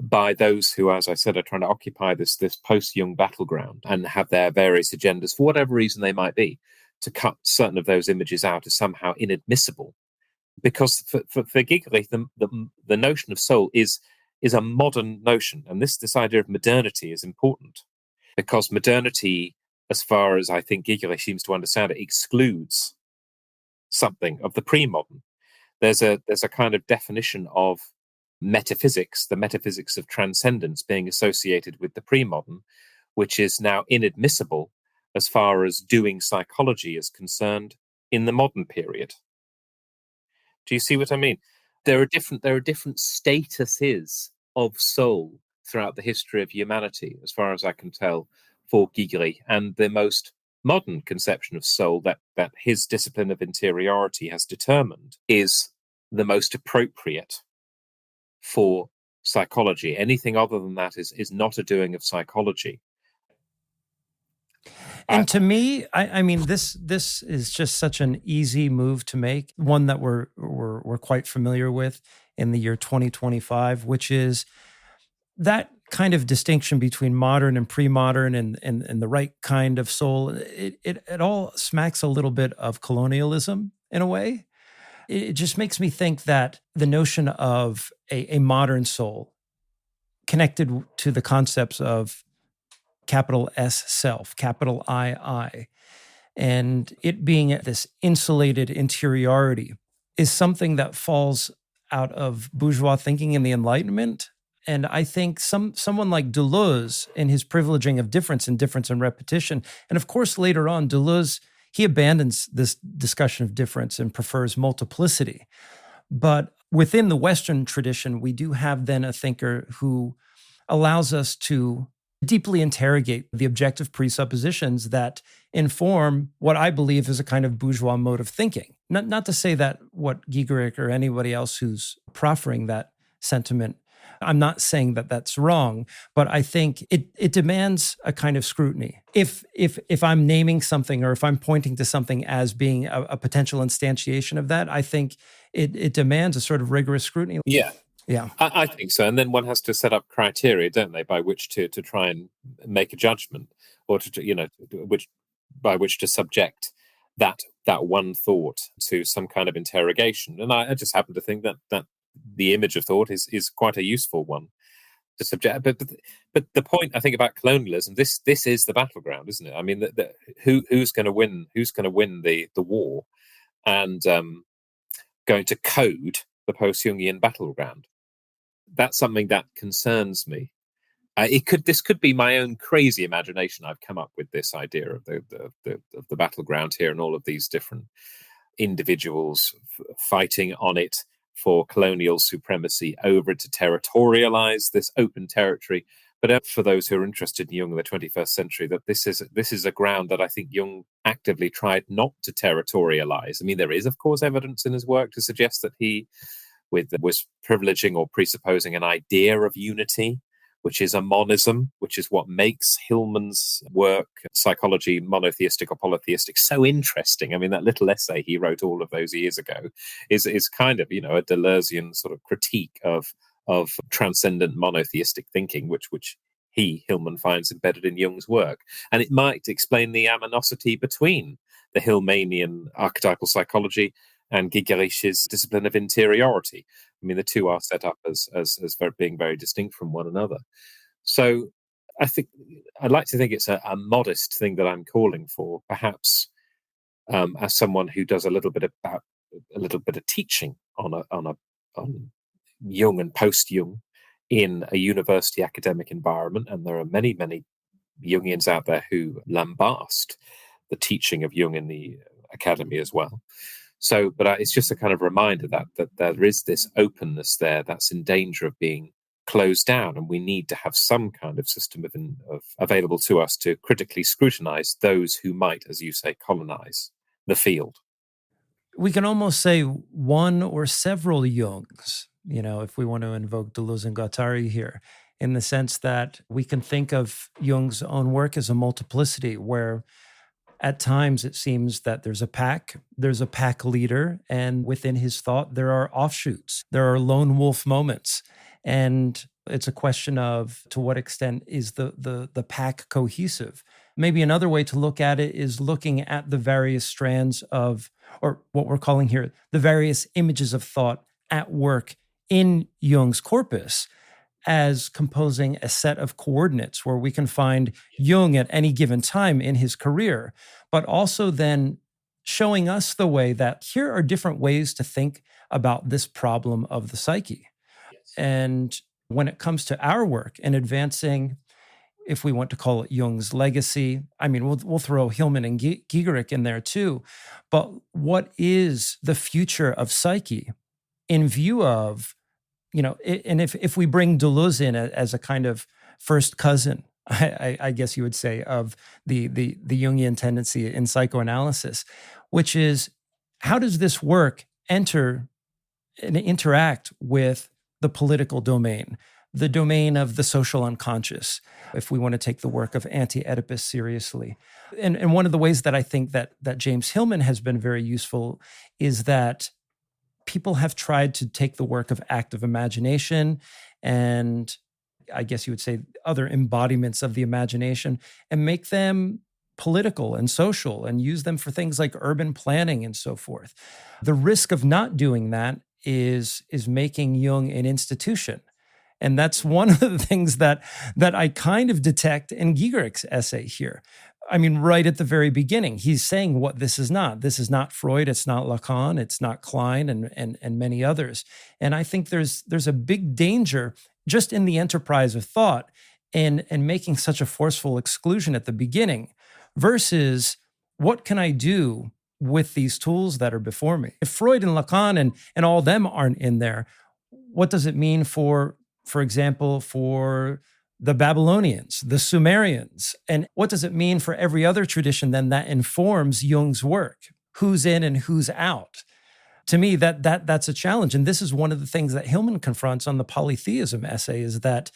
by those who, as I said, are trying to occupy this post-Jung battleground and have their various agendas, for whatever reason they might be, to cut certain of those images out as somehow inadmissible. Because for Gigerich, the notion of soul is a modern notion, and this idea of modernity is important, because modernity, as far as I think Gigerich seems to understand it, excludes something of the pre-modern. There's a kind of definition of metaphysics, the metaphysics of transcendence, being associated with the pre-modern, which is now inadmissible as far as doing psychology is concerned in the modern period. Do you see what I mean? There are different statuses of soul throughout the history of humanity, as far as I can tell, for Gigerich, and the most modern conception of soul that his discipline of interiority has determined is the most appropriate for psychology. Anything other than that is not a doing of psychology. And to me, I mean, this is just such an easy move to make, one that we're quite familiar with in the year 2025, which is that kind of distinction between modern and pre-modern and the right kind of soul. It all smacks a little bit of colonialism in a way. It just makes me think that the notion of a modern soul connected to the concepts of capital S self, capital I, and it being this insulated interiority is something that falls out of bourgeois thinking in the Enlightenment. And I think someone like Deleuze, in his privileging of difference and repetition, and of course later on, Deleuze, he abandons this discussion of difference and prefers multiplicity. But within the Western tradition, we do have then a thinker who allows us to deeply interrogate the objective presuppositions that inform what I believe is a kind of bourgeois mode of thinking. Not to say that what Gigerich or anybody else who's proffering that sentiment, I'm not saying that that's wrong, but I think it demands a kind of scrutiny. If I'm naming something or if I'm pointing to something as being a potential instantiation of that, I think it demands a sort of rigorous scrutiny. Yeah. Yeah, I think so. And then one has to set up criteria, don't they, by which to try and make a judgment, or by which to subject that one thought to some kind of interrogation. And I just happen to think that the image of thought is quite a useful one to subject. But the point I think about colonialism, this is the battleground, isn't it? I mean, who's going to win? Who's going to win the war? And going to code the post-Jungian battleground. That's something that concerns me. This could be my own crazy imagination. I've come up with this idea of the battleground here, and all of these different individuals fighting on it for colonial supremacy over it, to territorialize this open territory. But for those who are interested in Jung in the 21st century, that this is a ground that I think Jung actively tried not to territorialize. I mean, there is, of course, evidence in his work to suggest that he was privileging or presupposing an idea of unity, which is a monism, which is what makes Hillman's work, psychology, monotheistic or polytheistic, so interesting. I mean, that little essay he wrote all of those years ago is kind of, a Deleuzian sort of critique of transcendent monotheistic thinking, which Hillman finds embedded in Jung's work. And it might explain the aminosity between the Hillmanian archetypal psychology and Gigerich's discipline of interiority. I mean, the two are set up as being very distinct from one another. So I'd like to think it's a modest thing that I'm calling for, perhaps as someone who does a little bit of teaching on Jung and post-Jung in a university academic environment. And there are many, many Jungians out there who lambast the teaching of Jung in the academy as well. So, but it's just a kind of reminder that there is this openness there that's in danger of being closed down, and we need to have some kind of system of available to us to critically scrutinize those who might, as you say, colonize the field. We can almost say one or several Jungs, if we want to invoke Deleuze and Guattari here, in the sense that we can think of Jung's own work as a multiplicity, where at times it seems that there's a pack leader, and within his thought, there are offshoots, there are lone wolf moments. And it's a question of to what extent is the pack cohesive. Maybe another way to look at it is looking at the various strands of, or what we're calling here, the various images of thought at work in Jung's corpus, as composing a set of coordinates where we can find Jung at any given time in his career, but also then showing us the way that here are different ways to think about this problem of the psyche. Yes. And when it comes to our work and advancing, if we want to call it Jung's legacy, I mean, we'll throw Hillman and Gigerich in there too, but what is the future of psyche in view of, and if we bring Deleuze in as a kind of first cousin, I guess you would say, of the Jungian tendency in psychoanalysis, which is how does this work enter and interact with the political domain, the domain of the social unconscious, if we want to take the work of anti-Oedipus seriously. And one of the ways that I think that James Hillman has been very useful is that people have tried to take the work of active imagination and I guess you would say other embodiments of the imagination and make them political and social and use them for things like urban planning and so forth. The risk of not doing that is making Jung an institution. And that's one of the things that I kind of detect in Giegerich's essay here. I mean, right at the very beginning, he's saying what this is not. This is not Freud, it's not Lacan, it's not Klein, and many others. And I think there's a big danger just in the enterprise of thought and making such a forceful exclusion at the beginning versus what can I do with these tools that are before me? If Freud and Lacan and all them aren't in there, what does it mean for example, for the Babylonians, the Sumerians? And what does it mean for every other tradition then that informs Jung's work? Who's in and who's out? To me, that's a challenge. And this is one of the things that Hillman confronts on the polytheism essay, is that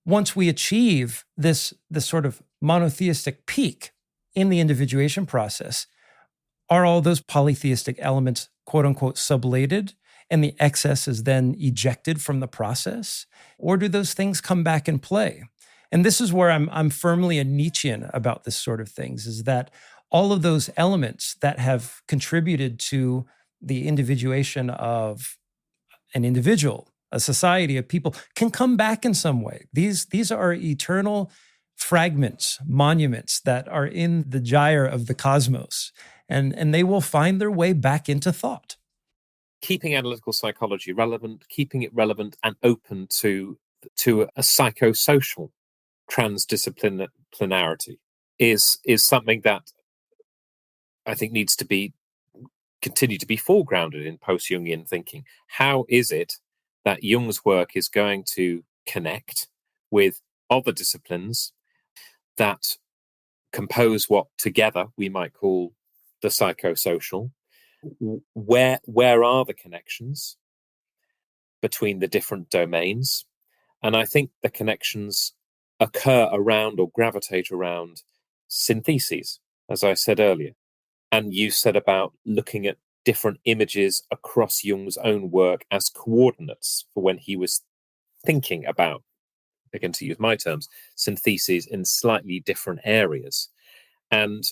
once we achieve this sort of monotheistic peak in the individuation process, are all those polytheistic elements, quote unquote, sublated, and the excess is then ejected from the process? Or do those things come back and play? And this is where I'm firmly a Nietzschean about this sort of things, is that all of those elements that have contributed to the individuation of an individual, a society of people, can come back in some way. These are eternal fragments, monuments that are in the gyre of the cosmos, and they will find their way back into thought. Keeping analytical psychology relevant, keeping it relevant and open to a psychosocial transdisciplinarity is something that I think needs to continue to be foregrounded in post-Jungian thinking. How is it that Jung's work is going to connect with other disciplines that compose what together we might call the psychosocial. Where are the connections between the different domains? And I think the connections occur around or gravitate around syntheses, as I said earlier. And you said about looking at different images across Jung's own work as coordinates for when he was thinking about, again to use my terms, syntheses in slightly different areas. And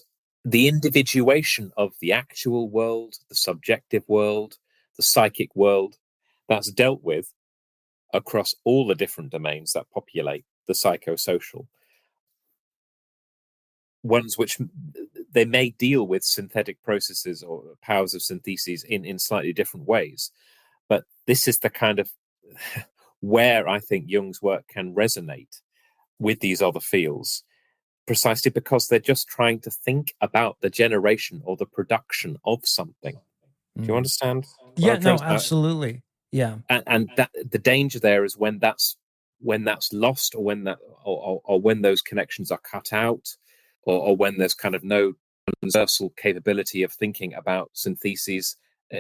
the individuation of the actual world, the subjective world, the psychic world, that's dealt with across all the different domains that populate the psychosocial. Ones which they may deal with synthetic processes or powers of syntheses in slightly different ways. But this is the kind of where I think Jung's work can resonate with these other fields, precisely because they're just trying to think about the generation or the production of something. Do you understand? Yeah, no, absolutely. Yeah. And that the danger there is when that's lost, or when that or when those connections are cut out, or when there's kind of no universal capability of thinking about syntheses,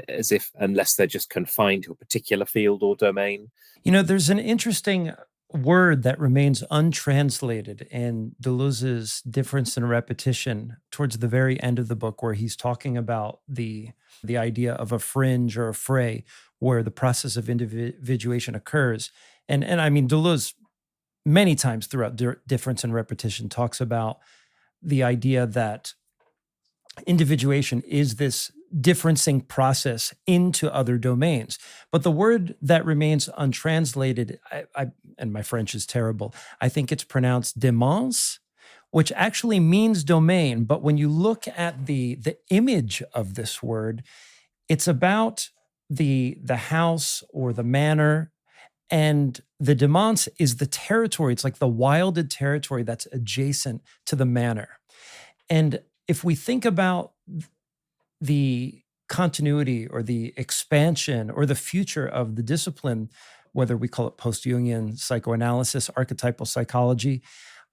as if unless they're just confined to a particular field or domain. There's an interesting word that remains untranslated in Deleuze's Difference and Repetition towards the very end of the book, where he's talking about the idea of a fringe or a fray where the process of individuation occurs. And I mean, Deleuze many times throughout Difference and Repetition talks about the idea that individuation is this differencing process into other domains. But the word that remains untranslated, and my French is terrible, I think it's pronounced démence, which actually means domain. But when you look at the image of this word, it's about the house or the manor, and the démence is the territory. It's like the wilded territory that's adjacent to the manor. And if we think about the continuity or the expansion or the future of the discipline, whether we call it post-Jungian psychoanalysis, archetypal psychology,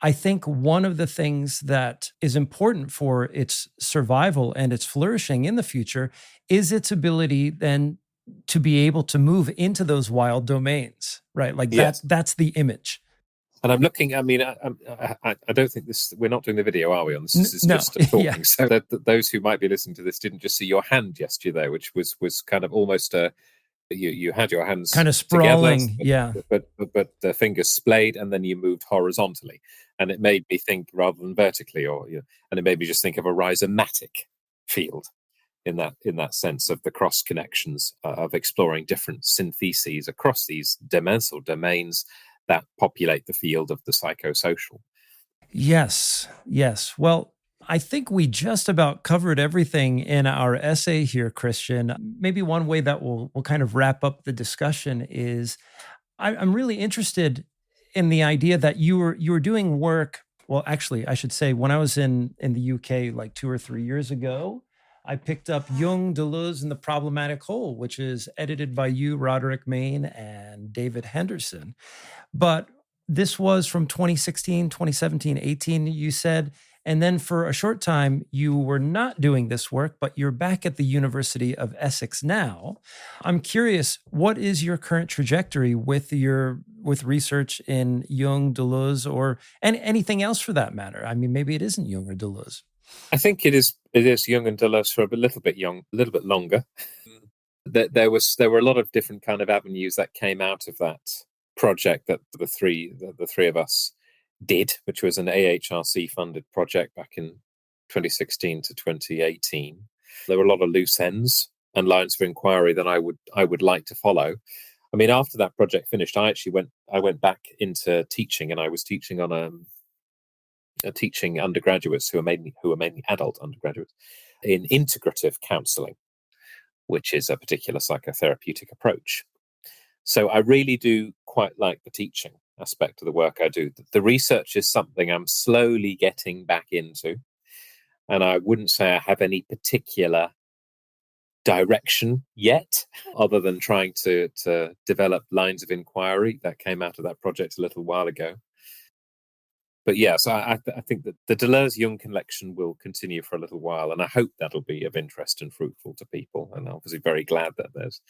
I think one of the things that is important for its survival and its flourishing in the future is its ability then to be able to move into those wild domains, right? Like Yes. that's the image. And I'm looking, I mean, I don't think we're not doing the video, are we, on this? This is No. just talking. Yeah. So that those who might be listening to this didn't just see your hand gesture there, which was kind of almost you had your hands Kind of sprawling, together, but the fingers splayed, and then you moved horizontally. And it made me think rather than vertically, and it made me just think of a rhizomatic field in that sense of the cross connections of exploring different syntheses across these dimensal domains that populate the field of the psychosocial. Yes. Well, I think we just about covered everything in our essay here, Christian. Maybe one way that we'll kind of wrap up the discussion is I'm really interested in the idea that you were doing work. Well, actually, I should say, when I was in the UK like 2 or 3 years ago, I picked up Jung, Deleuze, and the Problematic Whole, which is edited by you, Roderick Mayne, and David Henderson. But this was from 2016, 2017, 18, you said. And then for a short time, you were not doing this work, but you're back at the University of Essex now. I'm curious, what is your current trajectory with research in Jung, Deleuze, or anything else for that matter? I mean, maybe it isn't Jung or Deleuze. I think it is Jung and Deleuze for a little bit longer. There were a lot of different kind of avenues that came out of that project that the three of us did, which was an AHRC funded project back in 2016 to 2018. There were a lot of loose ends and lines of inquiry that I would like to follow. I mean, after that project finished, I went back into teaching, and I was teaching on teaching undergraduates who are mainly adult undergraduates in integrative counselling, which is a particular psychotherapeutic approach. So I really do quite like the teaching aspect of the work I do. The research is something I'm slowly getting back into, and I wouldn't say I have any particular direction yet, other than trying to develop lines of inquiry that came out of that project a little while ago. But yes, I think that the Deleuze-Jung connection will continue for a little while, and I hope that'll be of interest and fruitful to people. And I'm obviously very glad that there's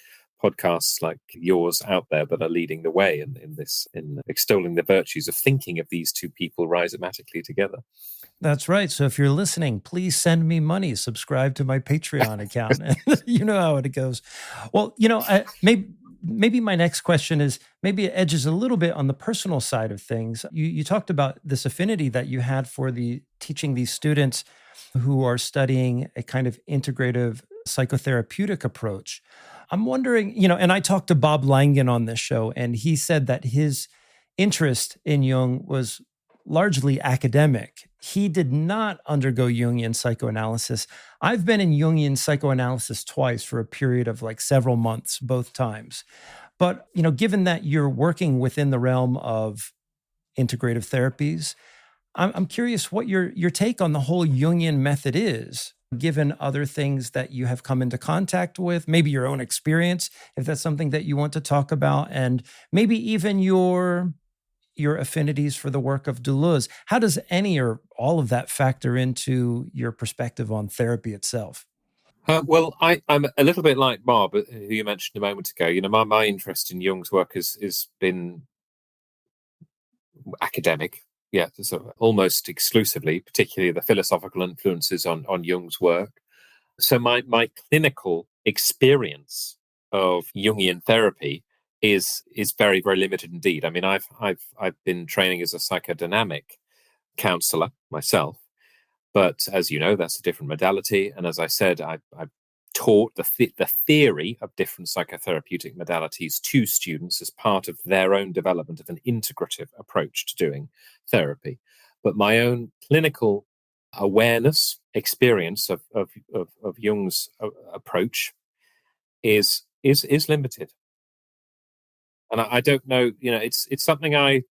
podcasts like yours out there that are leading the way in extolling the virtues of thinking of these two people rhizomatically together. That's right. So if you're listening, please send me money. Subscribe to my Patreon account. You know how it goes. Well, maybe my next question is, maybe it edges a little bit on the personal side of things. You talked about this affinity that you had for teaching these students who are studying a kind of integrative psychotherapeutic approach. I'm wondering, and I talked to Bob Langen on this show, and he said that his interest in Jung was largely academic. He did not undergo Jungian psychoanalysis. I've been in Jungian psychoanalysis twice for a period of like several months, both times. But, given that you're working within the realm of integrative therapies, I'm curious what your take on the whole Jungian method is, given other things that you have come into contact with, maybe your own experience, if that's something that you want to talk about, and maybe even your affinities for the work of Deleuze. How does any or all of that factor into your perspective on therapy itself? Well, I'm a little bit like Bob, who you mentioned a moment ago. My interest in Jung's work has been academic, so almost exclusively, particularly the philosophical influences on Jung's work. So my clinical experience of Jungian therapy is very, very limited indeed. I mean, I've been training as a psychodynamic counselor myself, but as you know, that's a different modality. And as I said, I've taught the theory of different psychotherapeutic modalities to students as part of their own development of an integrative approach to doing therapy. But my own clinical awareness, experience of Jung's approach is limited. And I don't know, it's something I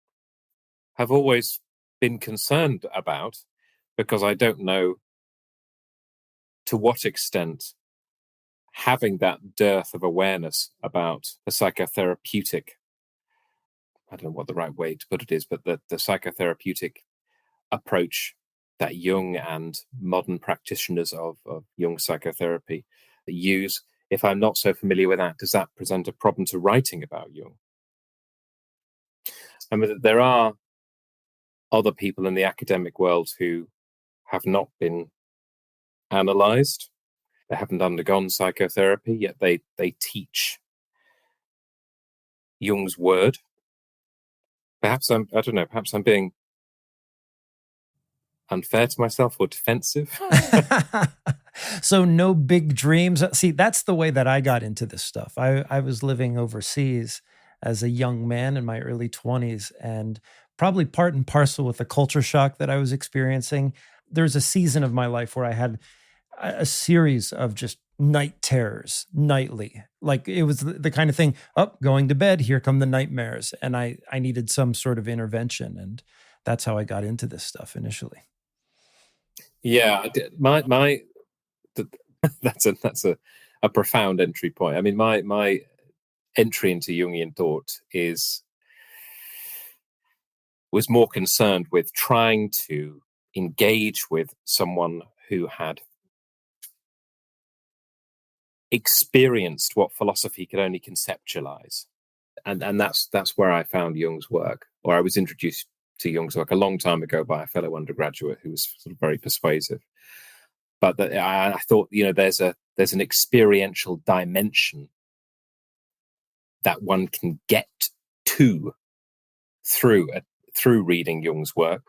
have always been concerned about, because I don't know to what extent having that dearth of awareness about the psychotherapeutic, I don't know what the right way to put it is, but the psychotherapeutic approach that Jung and modern practitioners of Jung psychotherapy use, if I'm not so familiar with that, does that present a problem to writing about Jung? I mean, there are other people in the academic world who have not been analyzed. They haven't undergone psychotherapy, yet they teach Jung's word. Perhaps I'm being unfair to myself or defensive. So no big dreams. See, that's the way that I got into this stuff. I was living overseas as a young man in my early 20s, and probably part and parcel with the culture shock that I was experiencing. There was a season of my life where I had a series of just night terrors nightly. Like it was the kind of thing, going to bed, here come the nightmares. And I needed some sort of intervention. And that's how I got into this stuff initially. Yeah, that's a profound entry point. I mean, my entry into Jungian thought was more concerned with trying to engage with someone who had experienced what philosophy could only conceptualize. And that's where I found Jung's work, or I was introduced to Jung's work a long time ago by a fellow undergraduate who was sort of very persuasive. But I thought, there's an experiential dimension that one can get to through reading Jung's work,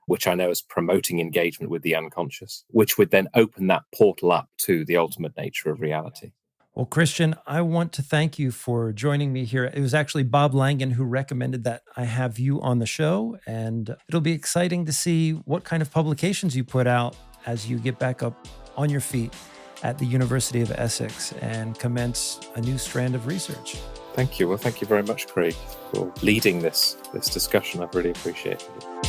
which I know is promoting engagement with the unconscious, which would then open that portal up to the ultimate nature of reality. Well, Christian, I want to thank you for joining me here. It was actually Bob Langen who recommended that I have you on the show, and it'll be exciting to see what kind of publications you put out as you get back up on your feet at the University of Essex and commence a new strand of research. Thank you. Well, thank you very much, Craig, for leading this discussion. I've really appreciated it.